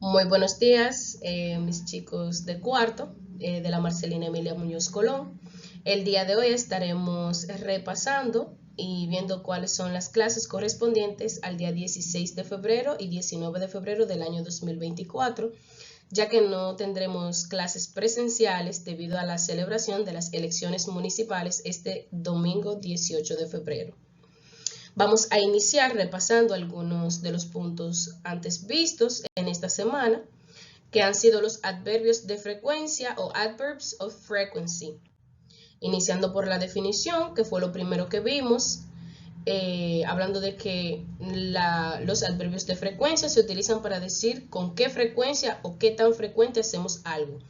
Muy buenos días, mis chicos de cuarto, de la Marcelina Emilia Muñoz Colón. El día de hoy estaremos repasando y viendo cuáles son las clases correspondientes al día 16 de febrero y 19 de febrero del año 2024, ya que no tendremos clases presenciales debido a la celebración de las elecciones municipales este domingo 18 de febrero. Vamos a iniciar repasando algunos de los puntos antes vistos en esta semana, que han sido los adverbios de frecuencia o adverbs of frequency. Iniciando por la definición, que fue lo primero que vimos, hablando de que los adverbios de frecuencia se utilizan para decir con qué frecuencia o qué tan frecuente hacemos algo.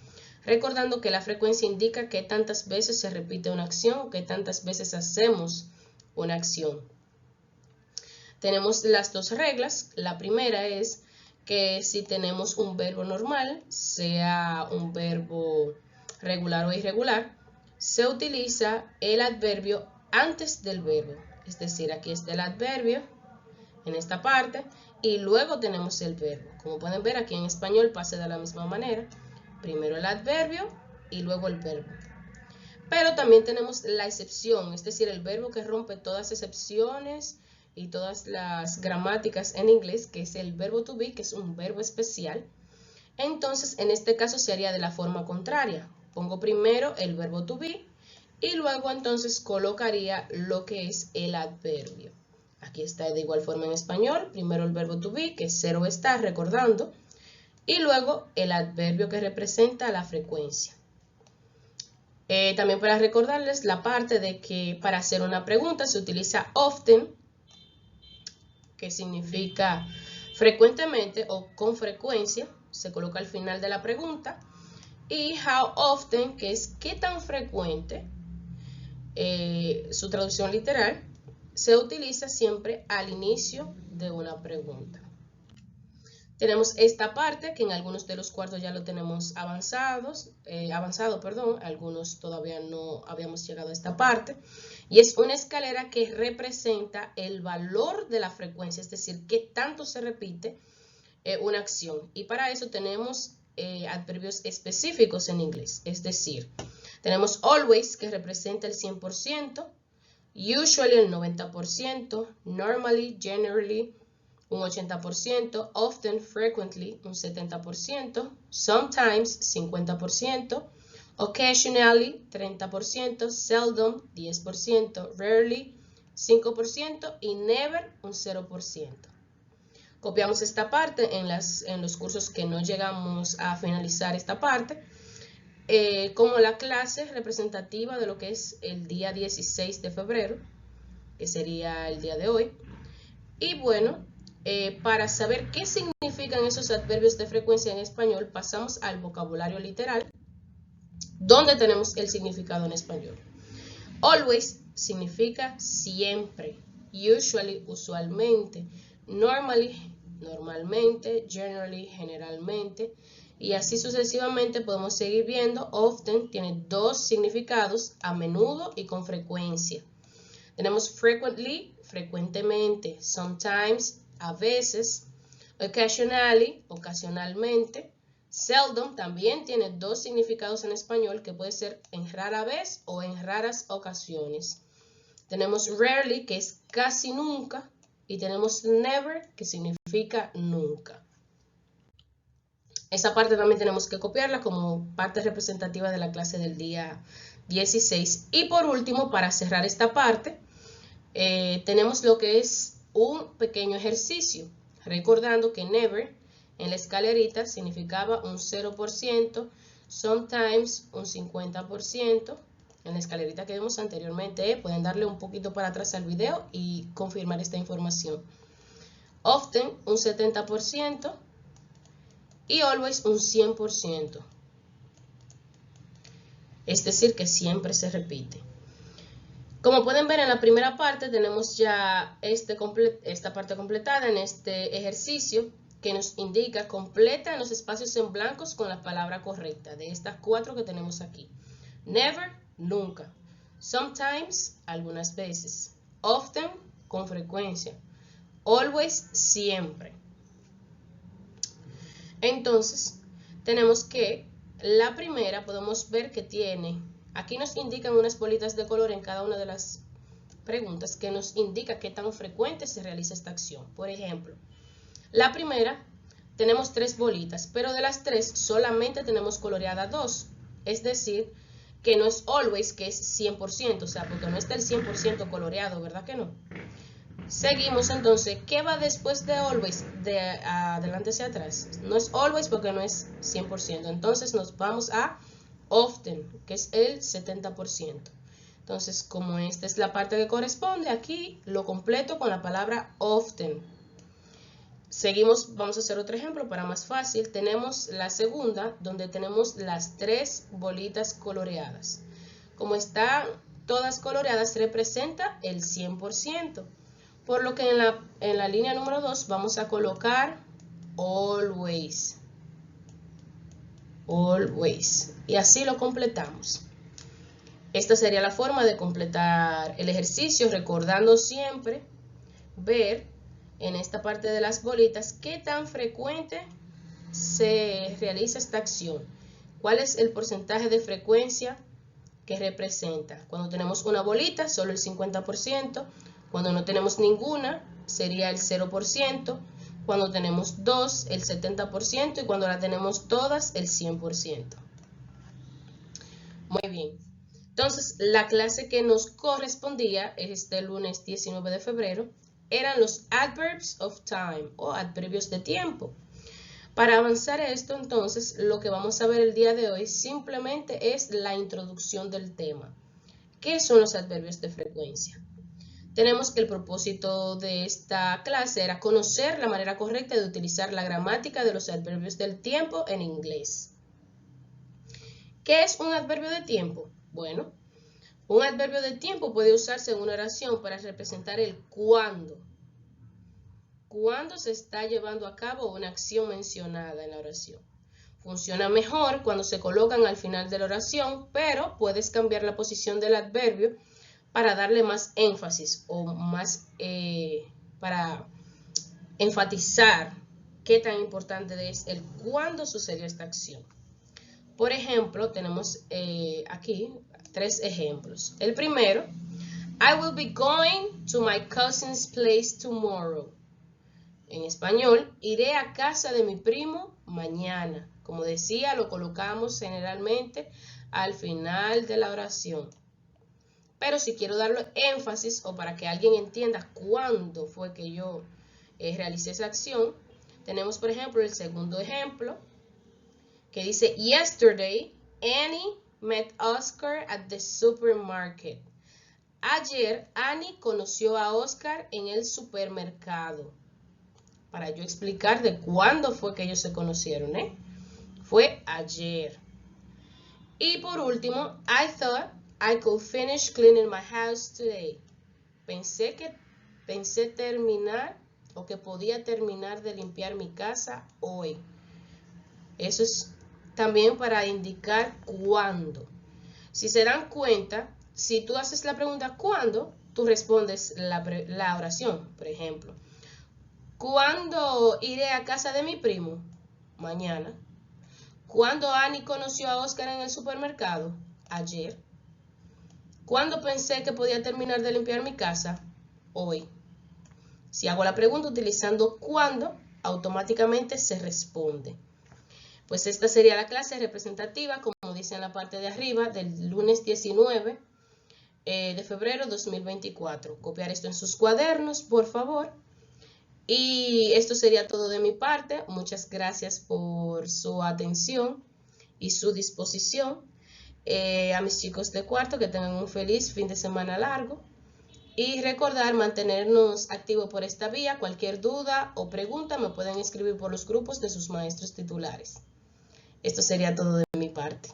Recordando que la frecuencia indica qué tantas veces se repite una acción o qué tantas veces hacemos una acción. Tenemos las dos reglas. La primera es que si tenemos un verbo normal, sea un verbo regular o irregular, se utiliza el adverbio antes del verbo. Es decir, aquí está el adverbio en esta parte y luego tenemos el verbo. Como pueden ver, aquí en español pasa de la misma manera. Primero el adverbio y luego el verbo. Pero también tenemos la excepción, es decir, el verbo que rompe todas excepciones y todas las gramáticas en inglés, que es el verbo to be, que es un verbo especial. Entonces, en este caso se haría de la forma contraria. Pongo primero el verbo to be y luego entonces colocaría lo que es el adverbio. Aquí está de igual forma en español, primero el verbo to be, que es ser o estar, recordando, y luego el adverbio que representa la frecuencia. También para recordarles la parte de que para hacer una pregunta se utiliza often, que significa frecuentemente o con frecuencia, se coloca al final de la pregunta, y how often, que es qué tan frecuente, su traducción literal, se utiliza siempre al inicio de una pregunta. Tenemos esta parte que en algunos de los cuartos ya lo tenemos avanzado, algunos todavía no habíamos llegado a esta parte. Y es una escalera que representa el valor de la frecuencia, es decir, qué tanto se repite una acción. Y para eso tenemos adverbios específicos en inglés, es decir, tenemos always, que representa el 100%, usually el 90%, normally, generally, un 80%, often, frequently, un 70%, sometimes, 50%, occasionally, 30%, seldom, 10%, rarely, 5% y never, un 0%. Copiamos esta parte en los cursos que no llegamos a finalizar esta parte, como la clase representativa de lo que es el día 16 de febrero, que sería el día de hoy. Y bueno, para saber qué significan esos adverbios de frecuencia en español, pasamos al vocabulario literal, donde tenemos el significado en español. Always significa siempre, usually, usualmente, normally, normalmente, generally, generalmente, y así sucesivamente podemos seguir viendo. Often tiene dos significados, a menudo y con frecuencia. Tenemos frequently, frecuentemente, sometimes, a veces, occasionally, ocasionalmente, seldom también tiene dos significados en español, que puede ser en rara vez o en raras ocasiones. Tenemos rarely, que es casi nunca, y tenemos never, que significa nunca. Esa parte también tenemos que copiarla como parte representativa de la clase del día 16. Y por último, para cerrar esta parte, tenemos lo que es un pequeño ejercicio, recordando que never en la escalerita significaba un 0%, sometimes un 50%, en la escalerita que vimos anteriormente. Pueden darle un poquito para atrás al video y confirmar esta información. Often un 70% y always un 100%, es decir, que siempre se repite. Como pueden ver, en la primera parte tenemos ya esta parte completada en este ejercicio, que nos indica completa en los espacios en blancos con la palabra correcta de estas cuatro que tenemos aquí. Never, nunca. Sometimes, algunas veces. Often, con frecuencia. Always, siempre. Entonces, tenemos que la primera podemos ver que tiene, aquí nos indican unas bolitas de color en cada una de las preguntas que nos indica qué tan frecuente se realiza esta acción. Por ejemplo, la primera tenemos 3 bolitas, pero de las 3 solamente tenemos coloreada 2. Es decir, que no es always, que es 100%, o sea, porque no está el 100% coloreado, ¿verdad que no? Seguimos entonces, ¿qué va después de always? De adelante hacia atrás. No es always porque no es 100%. Entonces nos vamos a often, que es el 70%. Entonces, como esta es la parte que corresponde, aquí lo completo con la palabra often. Seguimos, vamos a hacer otro ejemplo para más fácil. Tenemos la segunda, donde tenemos las 3 bolitas coloreadas. Como están todas coloreadas, representa el 100%. Por lo que en la línea número 2 vamos a colocar always. Always. Y así lo completamos. Esta sería la forma de completar el ejercicio, recordando siempre ver en esta parte de las bolitas qué tan frecuente se realiza esta acción. ¿Cuál es el porcentaje de frecuencia que representa? Cuando tenemos una bolita, solo el 50%. Cuando no tenemos ninguna, sería el 0%. Cuando tenemos 2, el 70%. Y cuando la tenemos todas, el 100%. Muy bien. Entonces, la clase que nos correspondía este lunes 19 de febrero eran los adverbs of time o adverbios de tiempo. Para avanzar esto, entonces, lo que vamos a ver el día de hoy simplemente es la introducción del tema. ¿Qué son los adverbios de frecuencia? Tenemos que el propósito de esta clase era conocer la manera correcta de utilizar la gramática de los adverbios del tiempo en inglés. ¿Qué es un adverbio de tiempo? Bueno, un adverbio de tiempo puede usarse en una oración para representar el cuándo. Cuándo se está llevando a cabo una acción mencionada en la oración. Funciona mejor cuando se colocan al final de la oración, pero puedes cambiar la posición del adverbio para darle más énfasis o más para enfatizar qué tan importante es el cuándo sucedió esta acción. Por ejemplo, tenemos aquí 3 ejemplos. El primero, I will be going to my cousin's place tomorrow. En español, iré a casa de mi primo mañana. Como decía, lo colocamos generalmente al final de la oración. Pero si quiero darle énfasis o para que alguien entienda cuándo fue que yo realicé esa acción, tenemos por ejemplo el segundo ejemplo que dice, Yesterday, Annie met Oscar at the supermarket. Ayer, Annie conoció a Oscar en el supermercado. Para yo explicar de cuándo fue que ellos se conocieron, Fue ayer. Y por último, I thought I could finish cleaning my house today. Pensé terminar o que podía terminar de limpiar mi casa hoy. Eso es también para indicar cuándo. Si se dan cuenta, si tú haces la pregunta ¿cuándo?, tú respondes la oración, por ejemplo. ¿Cuándo iré a casa de mi primo? Mañana. ¿Cuándo Annie conoció a Oscar en el supermercado? Ayer. ¿Cuándo pensé que podía terminar de limpiar mi casa? Hoy. Si hago la pregunta utilizando cuándo, automáticamente se responde. Pues esta sería la clase representativa, como dice en la parte de arriba, del lunes 19 de febrero 2024. Copiar esto en sus cuadernos, por favor. Y esto sería todo de mi parte. Muchas gracias por su atención y su disposición. A mis chicos de cuarto, que tengan un feliz fin de semana largo. Y recordar mantenernos activos por esta vía. Cualquier duda o pregunta me pueden escribir por los grupos de sus maestros titulares. Esto sería todo de mi parte.